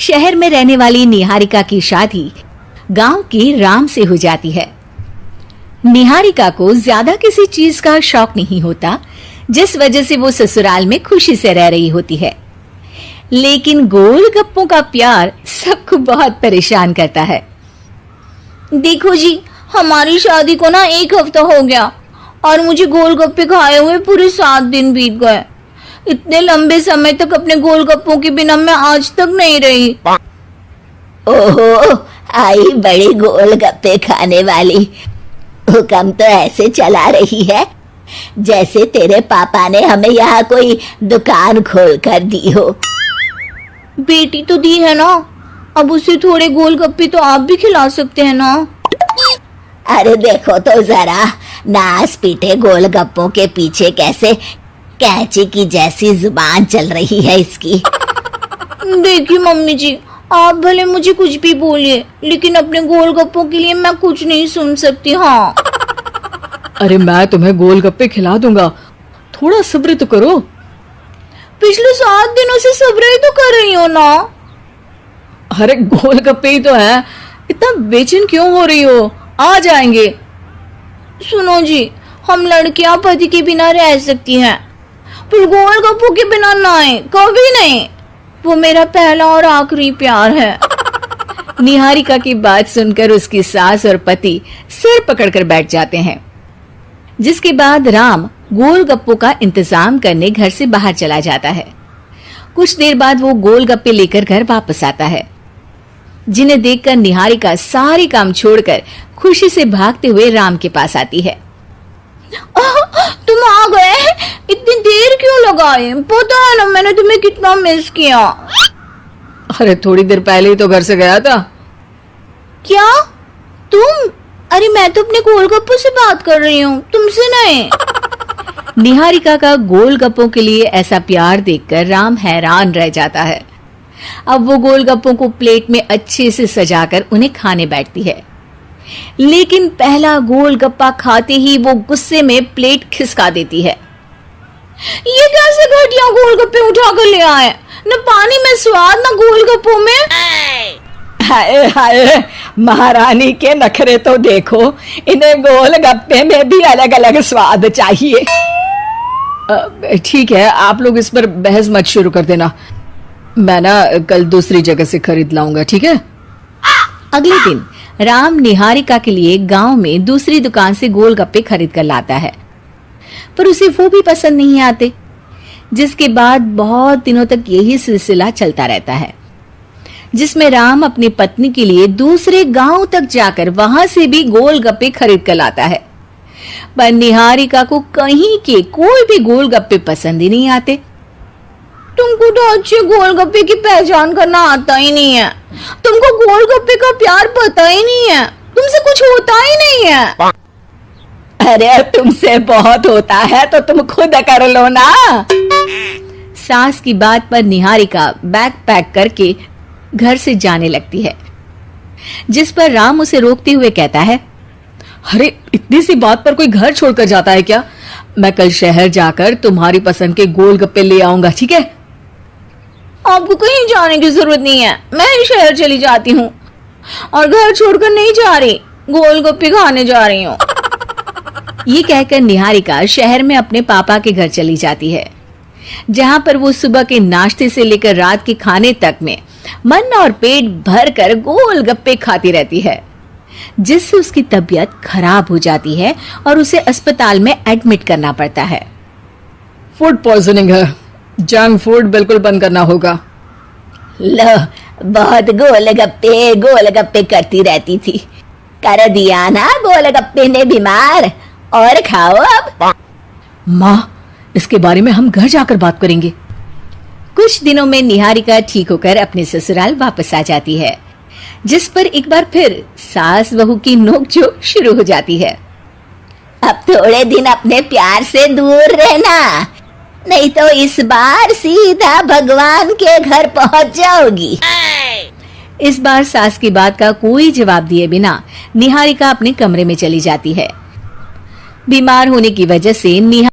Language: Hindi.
शहर में रहने वाली निहारिका की शादी गांव के राम से हो जाती है। निहारिका को ज्यादा किसी चीज का शौक नहीं होता, जिस वजह से वो ससुराल में खुशी से रह रही होती है। लेकिन गोलगप्पों का प्यार सबको बहुत परेशान करता है। देखो जी, हमारी शादी को ना 1 हफ्ता हो गया और मुझे गोलगप्पे खाए हुए पूरे 7 दिन बीत गए। इतने लंबे समय तक अपने गोलगप्पों के बिना मैं आज तक नहीं रही। ओहो, आई बड़ी गोलगप्पे खाने वाली। हुक्म तो ऐसे चला रही है जैसे तेरे पापा ने हमें यहाँ कोई दुकान खोल कर दी हो। बेटी तो दी है ना, अब उसे थोड़े गोलगप्पे तो आप भी खिला सकते हैं ना। अरे देखो तो जरा, नास पीटे गोलगप्पों के पीछे कैसे कैंची की जैसी जुबान चल रही है इसकी। देखिए मम्मी जी, आप भले मुझे कुछ भी बोलिए, लेकिन अपने गोलगप्पों के लिए मैं कुछ नहीं सुन सकती। हाँ, अरे मैं तुम्हें गोलगप्पे खिला दूंगा, थोड़ा सब्र तो करो। पिछले 7 दिनों से सब्र ही तो कर रही हो ना। अरे गोलगप्पे ही तो है, इतना बेचैन क्यों हो रही हो? आ जाएंगे। सुनो जी, हम लड़कियां पति के बिना रह सकती हैं, पर गोलगप्पों के बिना नहीं, कभी नहीं। वो मेरा पहला और आखिरी प्यार है। निहारिका की बात सुनकर उसकी सास और पति सिर पकड़कर बैठ जाते हैं। जिसके बाद राम गोलगप्पों का इंतजाम करने घर से बाहर चला जाता है। कुछ देर बाद वो गोलगप्पे लेकर घर वापस आता है, जिन्हें देखकर निहारिका सारे काम छोड़कर खुशी से भागते हुए राम के पास आती है। तुम आ गए? इतनी देर क्यों लगाए? पता है ना मैंने तुम्हें कितना मिस किया। अरे थोड़ी देर पहले ही तो घर से गया था। क्या तुम? अरे मैं तो अपने गोलगप्पों से बात कर रही हूँ, तुमसे नहीं। निहारिका का गोलगप्पों के लिए ऐसा प्यार देखकर राम हैरान रह जाता है। अब वो गोलगप्पों को प्लेट में अच्छे से सजाकर उन्हें खाने बैठती है, लेकिन पहला गोलगप्पा खाते ही वो गुस्से में प्लेट खिसका देती है। ये कैसे घटिया गोलगप्पे उठा कर ले आए? न पानी में स्वाद, न गोलगप्पों में। हाय हाय, महारानी के नखरे तो देखो, इन्हें गोलगप्पे में भी अलग अलग स्वाद चाहिए। ठीक है, आप लोग इस पर बहस मत शुरू कर देना, मैं ना कल दूसरी जगह से खरीद लाऊंगा, ठीक है? अगले दिन राम निहारिका के लिए गांव में दूसरी दुकान से गोलगप्पे खरीद कर लाता है, पर उसे वो भी पसंद नहीं आते। जिसके बाद बहुत दिनों तक यही सिलसिला चलता रहता है, जिसमें राम अपनी पत्नी के लिए दूसरे गांव तक जाकर वहां से भी गोलगप्पे खरीद कर लाता है, पर निहारिका को कहीं के कोई भी गोलगप्पे पसंद ही नहीं आते। तुमको तो अच्छे गोलगप्पे की पहचान करना आता ही नहीं है। तुमको गोलगप्पे का प्यार पता ही नहीं है, तुमसे कुछ होता ही नहीं है। अरे तुमसे बहुत होता है तो तुम खुद कर लो ना। सास की बात पर निहारिका बैग पैक करके घर से जाने लगती है, जिस पर राम उसे रोकते हुए कहता है, अरे इतनी सी बात पर कोई घर छोड़कर जाता है क्या? मैं कल शहर जाकर तुम्हारी पसंद के गोलगप्पे ले आऊंगा, ठीक है? आपको कहीं जाने की जरूरत नहीं है, मैं ही शहर चली जाती हूँ और घर छोड़कर नहीं जा रही, गोलगप्पे खाने जा रही हूँ। ये कहकर निहारिका शहर में अपने पापा के घर चली जाती है, जहां पर वो सुबह के नाश्ते से लेकर रात के खाने तक में मन और पेट भर कर गोलगप्पे खाती रहती है, जिससे उसकी तबीयत खराब हो जाती है और उसे अस्पताल में एडमिट करना पड़ता है। फूड पॉइजनिंग है, जंक फूड बिल्कुल बंद करना होगा। लो, बहुत गोलगप्पे गोलगप्पे करती रहती थी, कर दिया ना गोलगप्पे ने बीमार। और खाओ अब। माँ, इसके बारे में हम घर जाकर बात करेंगे। कुछ दिनों में निहारिका ठीक होकर अपने ससुराल वापस आ जाती है, जिस पर एक बार फिर सास बहू की नोकझोंक शुरू हो जाती है। अब थोड़े दिन अपने प्यार से दूर रहना, नहीं तो इस बार सीधा भगवान के घर पहुंच जाओगी। इस बार सास की बात का कोई जवाब दिए बिना निहारिका अपने कमरे में चली जाती है। बीमार होने की वजह से